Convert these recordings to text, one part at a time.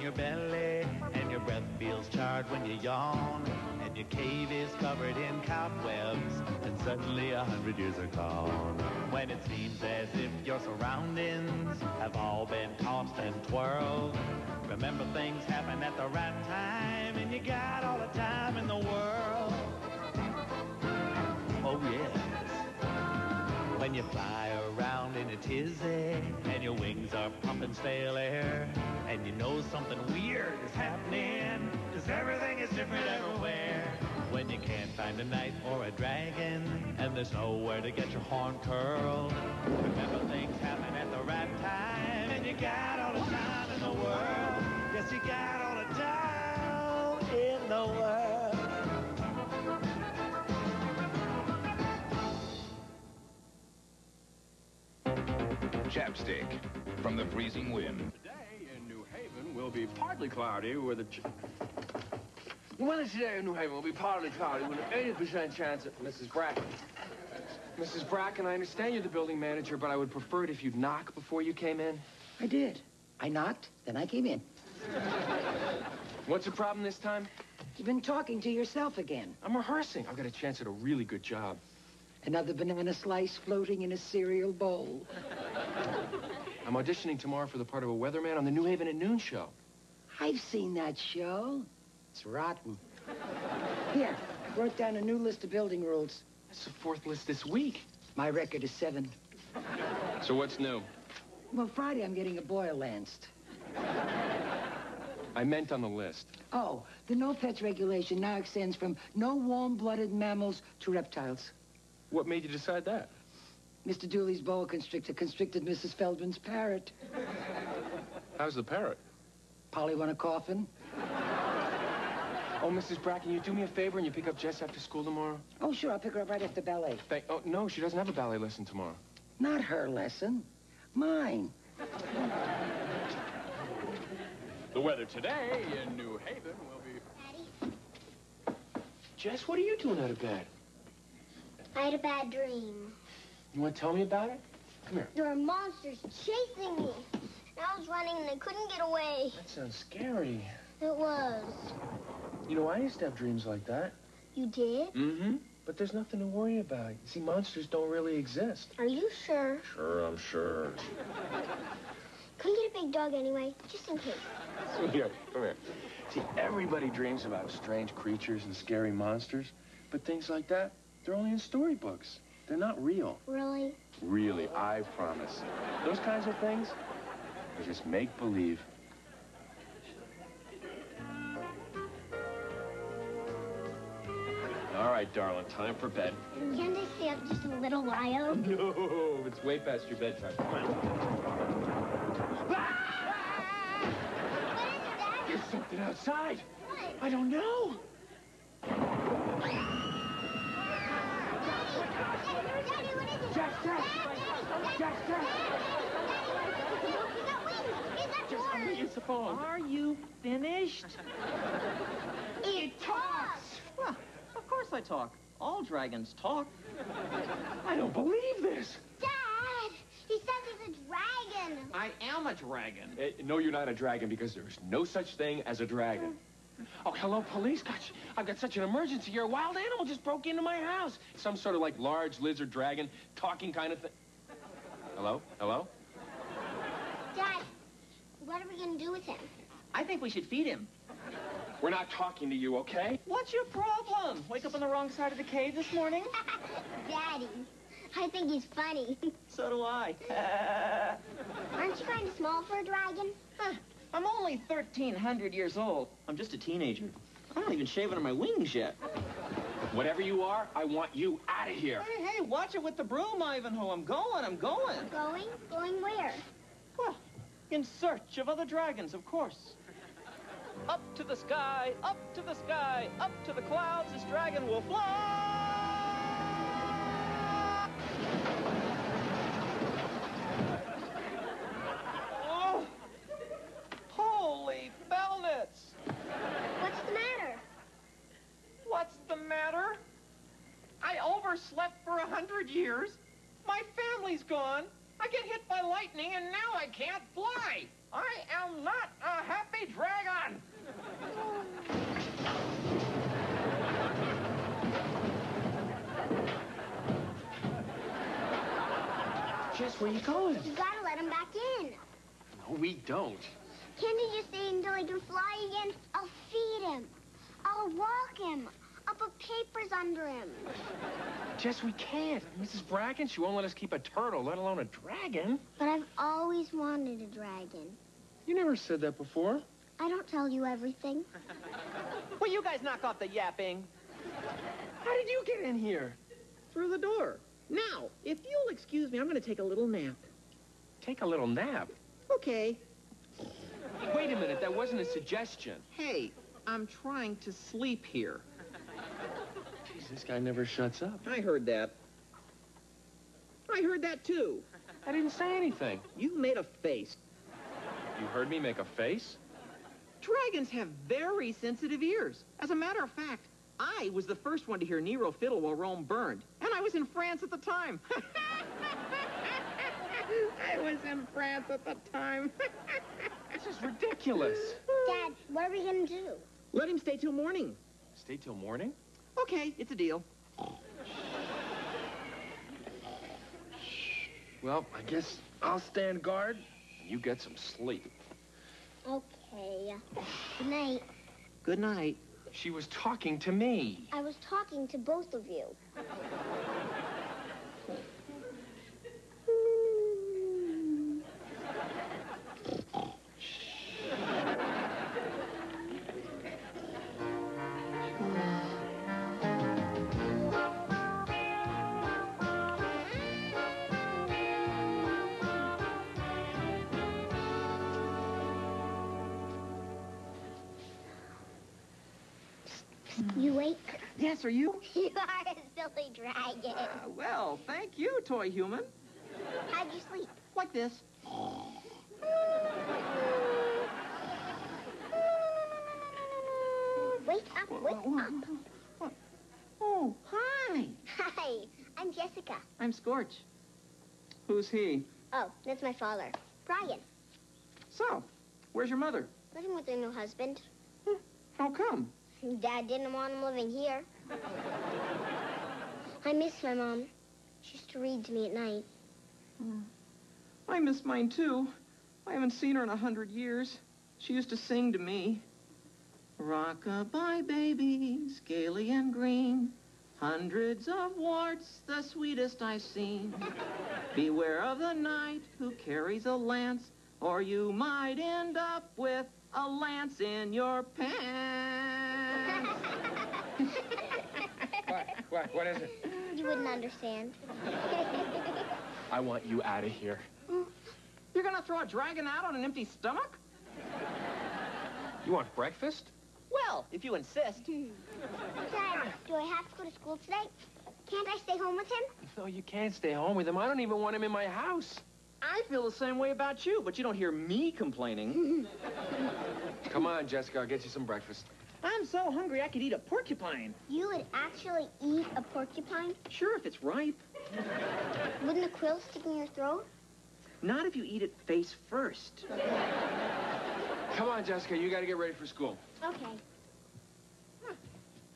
your belly, and your breath feels charred when you yawn, and your cave is covered in cobwebs, and suddenly 100 years are gone. When it seems as if your surroundings have all been tossed and twirled, remember things happen at the right time, and you got all the time in the world. Oh yes. When you fly around in a tizzy, and your wings are pumping stale air, and you know something weird is happening, 'cause everything is different everywhere. When you can't find a knight or a dragon, and there's nowhere to get your horn curled, remember things happen at the right time, and you got all the time in the world. Yes, you got all the time in the world. Chapstick from the freezing wind. Today in New Haven will be partly cloudy with a... The weather today in New Haven will be partly cloudy with an 80% chance of... Mrs. Bracken. Mrs. Bracken, I understand you're the building manager, but I would prefer it if you'd knock before you came in. I did. I knocked, then I came in. What's the problem this time? You've been talking to yourself again. I'm rehearsing. I've got a chance at a really good job. Another banana slice floating in a cereal bowl. I'm auditioning tomorrow for the part of a weatherman on the New Haven at Noon show. I've seen that show. It's rotten. Here, I wrote down a new list of building rules. That's the 4th list this week. My record is 7. So what's new? Well, Friday I'm getting a boil lanced. I meant on the list. Oh, the no pets regulation now extends from no warm-blooded mammals to reptiles. What made you decide that? Mr. Dooley's boa constrictor constricted Mrs. Feldman's parrot. How's the parrot? Polly want a coffin? Oh, Mrs. Bracken, you do me a favor and you pick up Jess after school tomorrow? Oh, sure, I'll pick her up right after ballet. Oh, no, she doesn't have a ballet lesson tomorrow. Not her lesson. Mine. The weather today in New Haven will be... Daddy? Jess, what are you doing out of bed? I had a bad dream. You want to tell me about it? Come here. There were monsters chasing me. And I was running and I couldn't get away. That sounds scary. It was. You know, I used to have dreams like that. You did? Mm-hmm. But there's nothing to worry about. You see, monsters don't really exist. Are you sure? Sure, I'm sure. Come get a big dog anyway, just in case. Here, come here. See, everybody dreams about strange creatures and scary monsters, but things like that, they're only in storybooks. They're not real. Really? Really, I promise. Those kinds of things are just make-believe. All right, darling, time for bed. Can't I stay up just a little while? No, it's way past your bedtime. Come on. What is it, Dad? There's something outside. What? I don't know. Daddy, what is it? Jack! Jack! He's got wings. It's the phone. Are you finished? It talks. Well, of course I talk. All dragons talk. I don't believe this. Dad, he says he's a dragon. I am a dragon. No, you're not a dragon because there's no such thing as a dragon. Oh, hello, police. Gosh, I've got such an emergency here. A wild animal just broke into my house. Some sort of, like, large lizard dragon, talking kind of thing. Hello? Hello? Dad, what are we going to do with him? I think we should feed him. We're not talking to you, okay? What's your problem? Wake up on the wrong side of the cave this morning? Daddy, I think he's funny. So do I. Aren't you kind of small for a dragon? I'm only 1,300 years old. I'm just a teenager. I'm not even shaving on my wings yet. Whatever you are, I want you out of here. Hey, watch it with the broom, Ivanhoe. I'm going. Going? Going where? Well, in search of other dragons, of course. Up to the sky, up to the sky, up to the clouds, this dragon will fly! Oh! Holy bellnets! What's the matter? What's the matter? I overslept for 100 years. My family's gone. I get hit by lightning, and now I can't fly. I am not a happy dragon. Jess, where you going? You gotta let him back in. No, we don't. Can't he just stay until he can fly again? I'll feed him. I'll walk him. I'll put papers under him. Jess, we can't. Mrs. Bracken, she won't let us keep a turtle, let alone a dragon. But I've always wanted a dragon. You never said that before. I don't tell you everything. Will you guys knock off the yapping? How did you get in here? Through the door. Now, if you'll excuse me, I'm going to take a little nap. Take a little nap. Okay. Wait a minute, that wasn't a suggestion. Hey, I'm trying to sleep here. Jeez, this guy never shuts up. I heard that. I heard that, too. I didn't say anything. You made a face. You heard me make a face? Dragons have very sensitive ears. As a matter of fact, I was the first one to hear Nero fiddle while Rome burned. And I was in France at the time. I was in France at the time. This is ridiculous. Dad, what are we gonna do? Let him stay till morning. Stay till morning? Okay, it's a deal. Well, I guess I'll stand guard and you get some sleep. Okay. Good night. Good night. She was talking to me. I was talking to both of you. You awake? Yes, are you? You are a silly dragon. Well, thank you, toy human. How'd you sleep? Like this. Wake up, wake up. Oh, hi. Hi, I'm Jessica. I'm Scorch. Who's he? Oh, that's my father, Brian. So, where's your mother? Living with a new husband. How come? Dad didn't want him living here. I miss my mom. She used to read to me at night. I miss mine, too. I haven't seen her in 100 years. She used to sing to me. Rock-a-bye, baby, scaly and green. Hundreds of warts, the sweetest I've seen. Beware of the knight who carries a lance, or you might end up with a lance in your pants. What is it? You wouldn't understand. I want you out of here. You're gonna throw a dragon out on an empty stomach? You want breakfast? Well, if you insist. Dad, do I have to go to school today? Can't I stay home with him? No, you can't stay home with him. I don't even want him in my house. I feel the same way about you, but you don't hear me complaining. Come on, Jessica, I'll get you some breakfast. I'm so hungry I could eat a porcupine. You would actually eat a porcupine? Sure, if it's ripe. Wouldn't a quill stick in your throat? Not if you eat it face first. Come on, Jessica, you gotta get ready for school. Okay.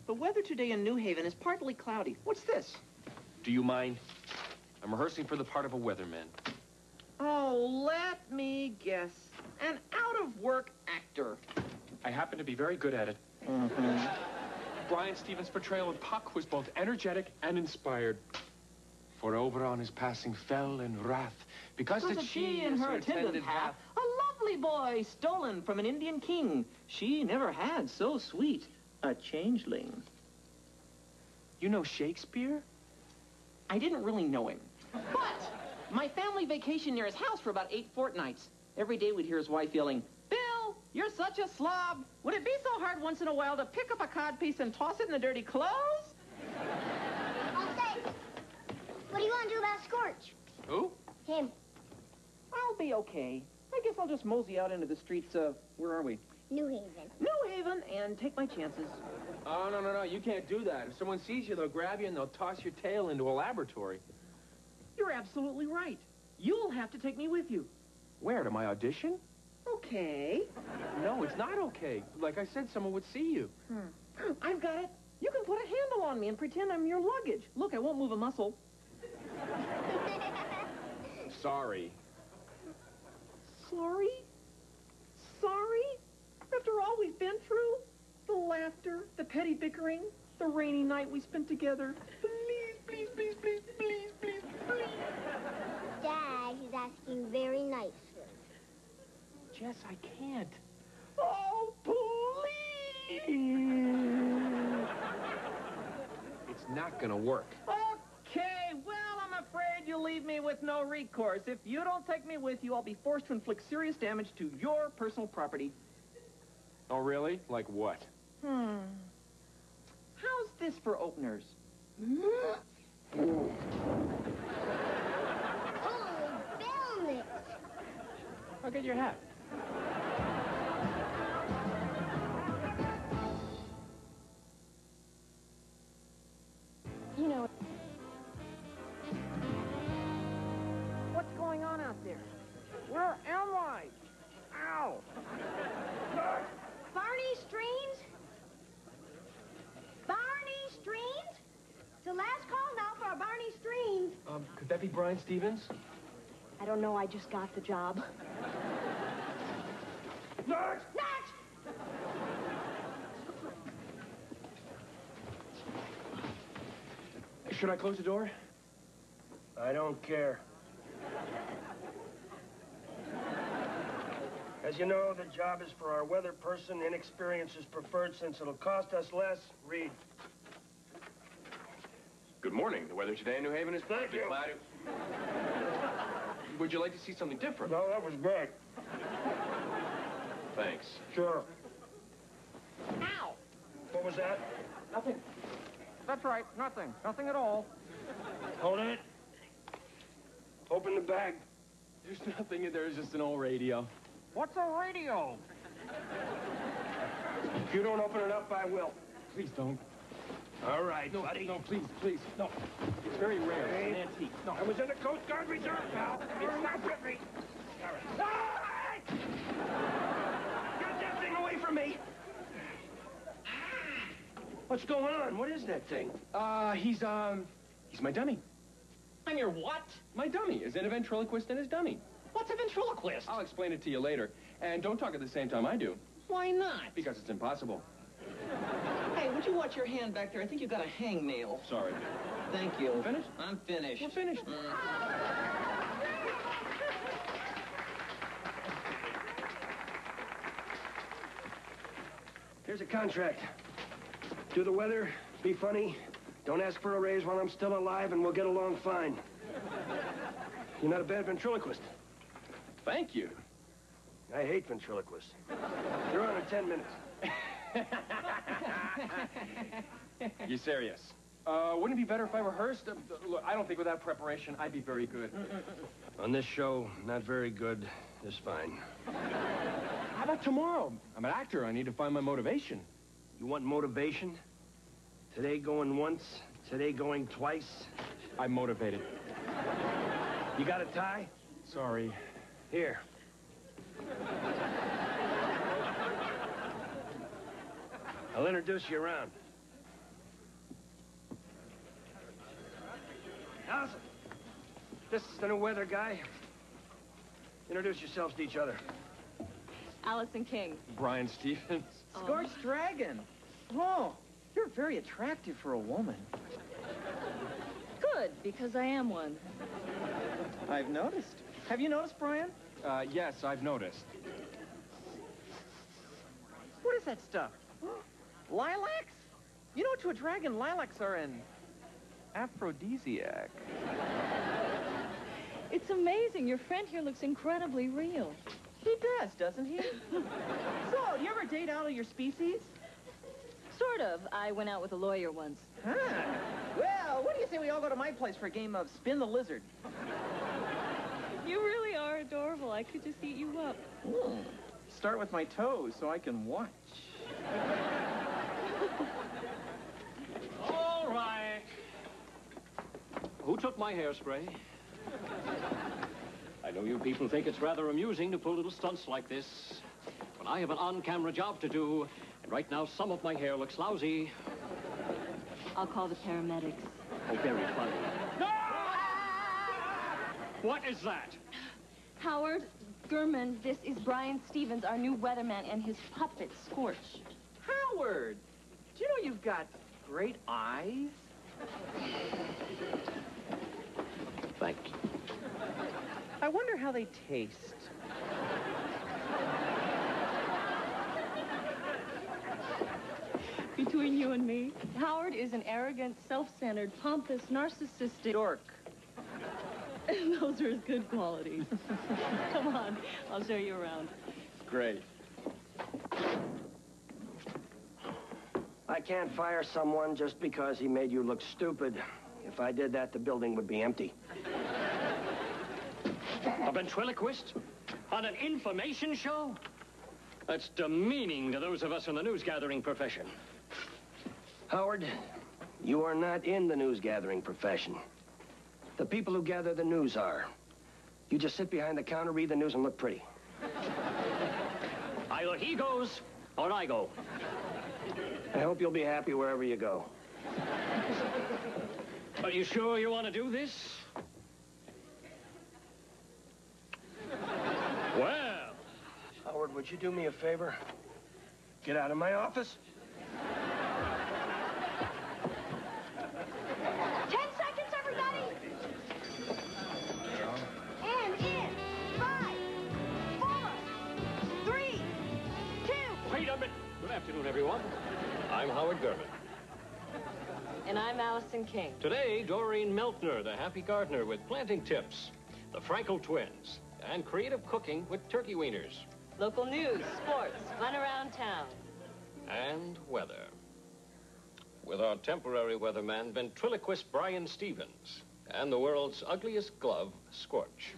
The weather today in New Haven is partly cloudy. What's this? Do you mind? I'm rehearsing for the part of a weatherman. Oh, let me guess. An out-of-work actor. I happen to be very good at it. Brian Stevens' portrayal of Puck was both energetic and inspired. For over on his passing fell in wrath, because that she and her attendant hath a lovely boy stolen from an Indian king. She never had so sweet a changeling. You know Shakespeare? I didn't really know him. But my family vacationed near his house for about 8 fortnights. Every day we'd hear his wife yelling, "Bill, you're such a slob. Would it be so hard once in a while to pick up a codpiece and toss it in the dirty clothes?" I'll say. What do you want to do about Scorch? Who? Him. I'll be okay. I guess I'll just mosey out into the streets of, where are we? New Haven. New Haven, and take my chances. Oh, no, you can't do that. If someone sees you, they'll grab you and they'll toss your tail into a laboratory. You're absolutely right. You'll have to take me with you. Where, to my audition? Okay. No, it's not okay. Like I said, someone would see you. I've got it. You can put a handle on me and pretend I'm your luggage. Look, I won't move a muscle. Sorry. Sorry? Sorry? After all we've been through? The laughter, the petty bickering, the rainy night we spent together. Please, please, please, please, please, please, please. Dad, he's asking very nicely. Jess, I can't. Oh, please! It's not gonna work. Okay, well, I'm afraid you'll leave me with no recourse. If you don't take me with you, I'll be forced to inflict serious damage to your personal property. Oh, really? Like what? How's this for openers? Holy Belnix! I'll get your hat. You know, what's going on out there? Where am I? Ow! Barney Streams? Barney Streams? It's the last call now for a Barney Streams. Could that be Brian Stevens? I don't know, I just got the job. Nurse! Nat! Should I close the door? I don't care. As you know, the job is for our weather person. Inexperience is preferred since it'll cost us less. Read. Good morning. The weather today in New Haven is Thank you. cloudy. Would you like to see something different? No, that was good. Thanks. Sure. Ow! What was that? Nothing. That's right, nothing. Nothing at all. Hold it. Open the bag. There's nothing in there. It's just an old radio. What's a radio? If you don't open it up, I will. Please don't. All right, No, buddy. no, please, please. No. It's very rare. It's an antique. No. I was in the Coast Guard Reserve, pal. It's not with me. All right. Get that thing away from me. What's going on? What is that thing? He's my dummy. I'm your what? My dummy. Is in a ventriloquist and his dummy. What's a ventriloquist? I'll explain it to you later. And don't talk at the same time I do, Why not? because it's impossible. Hey, would you watch your hand back there? I think you got a hangnail. Sorry. Thank you. Finished? I'm finished. We're finished. Here's a contract. Do the weather, be funny, don't ask for a raise while I'm still alive, and we'll get along fine. You're not a bad ventriloquist. Thank you. I hate ventriloquists. You're on in 10 minutes. You serious? Wouldn't it be better if I rehearsed? Look, I don't think without preparation I'd be very good. On this show, not very good is fine. How about tomorrow? I'm an actor. I need to find my motivation. You want motivation? Today going once, today going twice. I'm motivated. You got a tie? Sorry. Here. I'll introduce you around. Allison, this is the new weather guy. Introduce yourselves to each other. Allison King. Brian Stevens. Scorch Dragon. Oh, you're very attractive for a woman. Good, because I am one. I've noticed. Have you noticed, Brian? Yes, I've noticed. What is that stuff? Lilacs? You know, to a dragon, lilacs are an aphrodisiac. It's amazing. Your friend here looks incredibly real. He does, doesn't he? So, do you ever date out of your species? Sort of. I went out with a lawyer once. Huh. Well, what do you say we all go to my place for a game of Spin the Lizard? You really are adorable. I could just eat you up. Start with my toes so I can watch. All right. Who took my hairspray? know you people think it's rather amusing to pull little stunts like this. But I have an on-camera job to do, and right now some of my hair looks lousy. I'll call the paramedics. Oh, very funny. No! What is that? Howard, Gurman, this is Brian Stevens, our new weatherman, and his puppet, Scorch. Howard, do you know you've got great eyes? Thank you. I wonder how they taste. Between you and me, Howard is an arrogant, self-centered, pompous, narcissistic... Dork. Those are his good qualities. Come on, I'll show you around. Great. I can't fire someone just because he made you look stupid. If I did that, the building would be empty. A ventriloquist? On an information show? That's demeaning to those of us in the news-gathering profession. Howard, you are not in the news-gathering profession. The people who gather the news are. You just sit behind the counter, read the news, and look pretty. Either he goes, or I go. I hope you'll be happy wherever you go. Are you sure you want to do this? Well... Howard, would you do me a favor? Get out of my office. 10 seconds, everybody! And in 5, 4, 3, 2... Wait a minute. Good afternoon, everyone. I'm Howard Gurman. And I'm Allison King. Today, Doreen Meltner, the happy gardener with planting tips, the Frankel twins, and creative cooking with turkey wieners. Local news, sports, fun around town. And weather. With our temporary weatherman, ventriloquist Brian Stevens, and the world's ugliest glove, Scorch.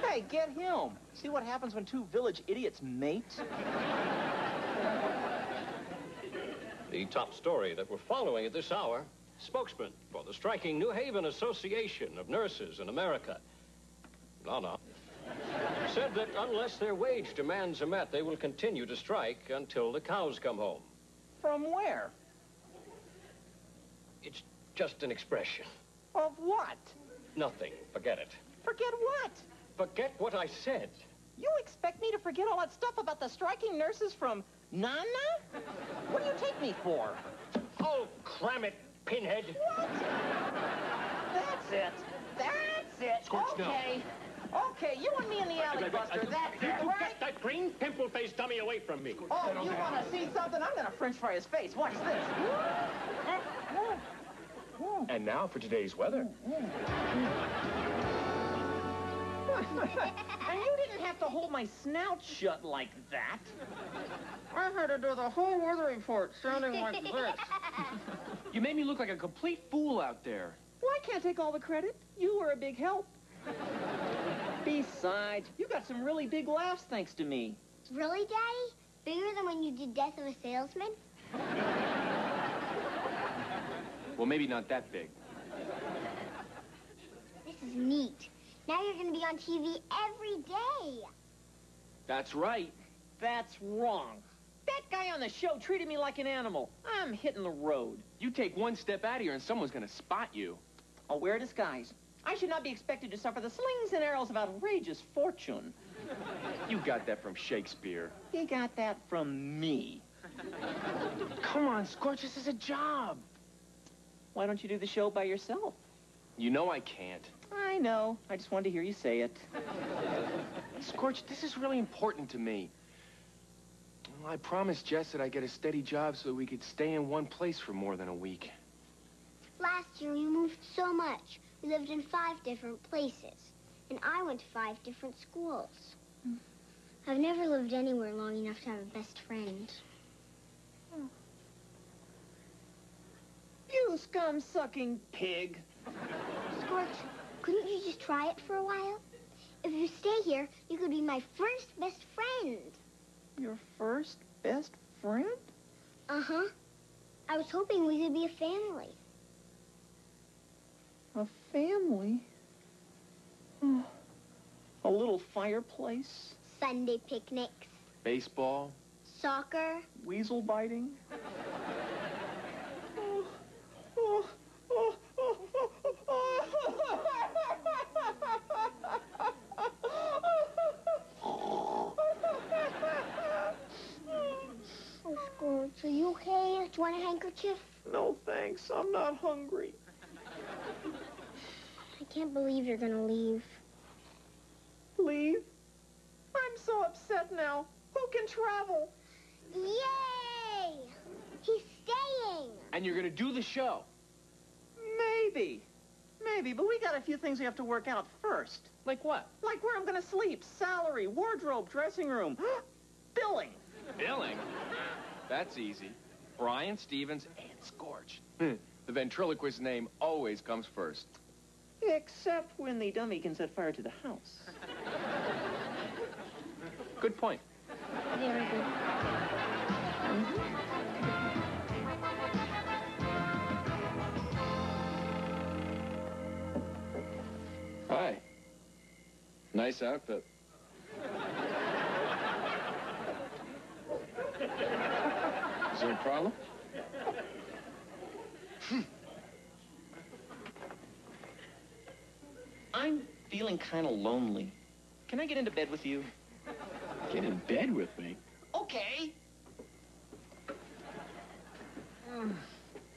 Hey, get him. See what happens when two village idiots mate? The top story that we're following at this hour, spokesman for the striking New Haven Association of Nurses in America, Lana, said that unless their wage demands are met, they will continue to strike until the cows come home. From where? It's just an expression. Of what? Nothing. Forget it. Forget what? Forget what I said. You expect me to forget all that stuff about the striking nurses from Nana? What do you take me for? Oh, cram it, pinhead. What? That's it. That's it. Scorch, okay. Okay, you and me in the alley, Buster. That's it, You right? get that green pimple-faced dummy away from me. Oh, you want to see something? I'm going to French fry his face. Watch this. And now for today's weather. And you didn't have to hold my snout shut like that. I had to do the whole weather report sounding like this. You made me look like a complete fool out there. Well, I can't take all the credit. You were a big help. Besides, you got some really big laughs thanks to me. Really, Daddy? Bigger than when you did Death of a Salesman? Well, maybe not that big. This is neat. Now you're going to be on TV every day. That's right. That's wrong. That guy on the show treated me like an animal. I'm hitting the road. You take one step out of here and someone's gonna spot you. I'll wear a disguise. I should not be expected to suffer the slings and arrows of outrageous fortune. You got that from Shakespeare. He got that from me. Come on, Scorch, this is a job. Why don't you do the show by yourself? You know I can't. I know. I just wanted to hear you say it. Scorch, this is really important to me. Well, I promised Jess that I'd get a steady job so that we could stay in one place for more than a week. Last year, we moved so much. We lived in 5 different places. And I went to 5 different schools. I've never lived anywhere long enough to have a best friend. You scum-sucking pig. Scorch, couldn't you just try it for a while? If you stay here, you could be my first best friend. Your first best friend? Uh-huh. I was hoping we could be a family. A family? Oh. A little fireplace. Sunday picnics. Baseball. Soccer. Weasel biting. Oh, Scorch, are you okay? Do you want a handkerchief? No, thanks. I'm not hungry. I can't believe you're gonna leave. Leave? I'm so upset now. Who can travel? Yay! He's staying. And you're gonna do the show. Maybe. Maybe, but we got a few things we have to work out first. Like what? Like where I'm gonna sleep, salary, wardrobe, dressing room, billing. Billing? That's easy. Brian Stevens and Scorch. The ventriloquist's name always comes first. Except when the dummy can set fire to the house. Good point. Very good. Hi. Nice outfit. Is there a problem? I'm feeling kind of lonely. Can I get into bed with you? Get in bed with me? Okay.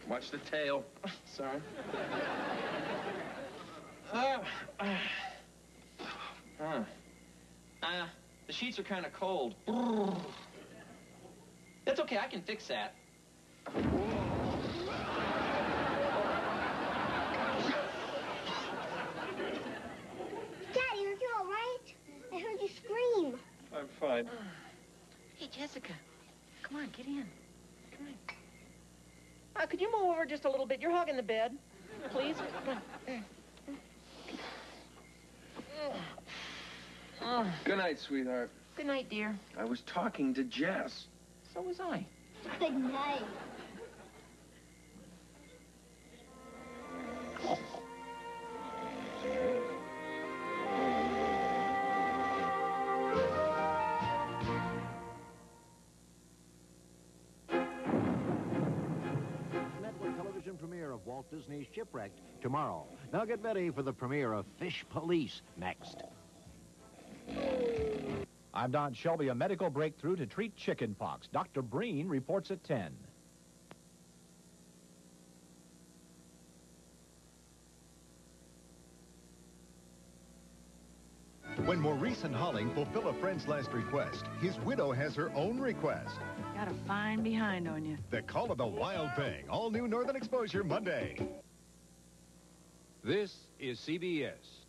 Watch the tail. Sorry. The sheets are kind of cold. That's okay, I can fix that. Daddy, are you all right? I heard you scream. I'm fine. Hey, Jessica, come on, get in. Come on. Could you move over just a little bit? You're hogging the bed. Please? Come on. Good night, sweetheart. Good night, dear. I was talking to Jess. So was I. Good night. Network television premiere of Walt Disney's Shipwrecked tomorrow. Now get ready for the premiere of Fish Police next. I'm Don Shelby. A medical breakthrough to treat chicken pox. Dr. Breen reports at 10. When Maurice and Holling fulfill a friend's last request, his widow has her own request. Got a fine behind on you. The Call of the Wild Thing, all new Northern Exposure Monday. This is CBS.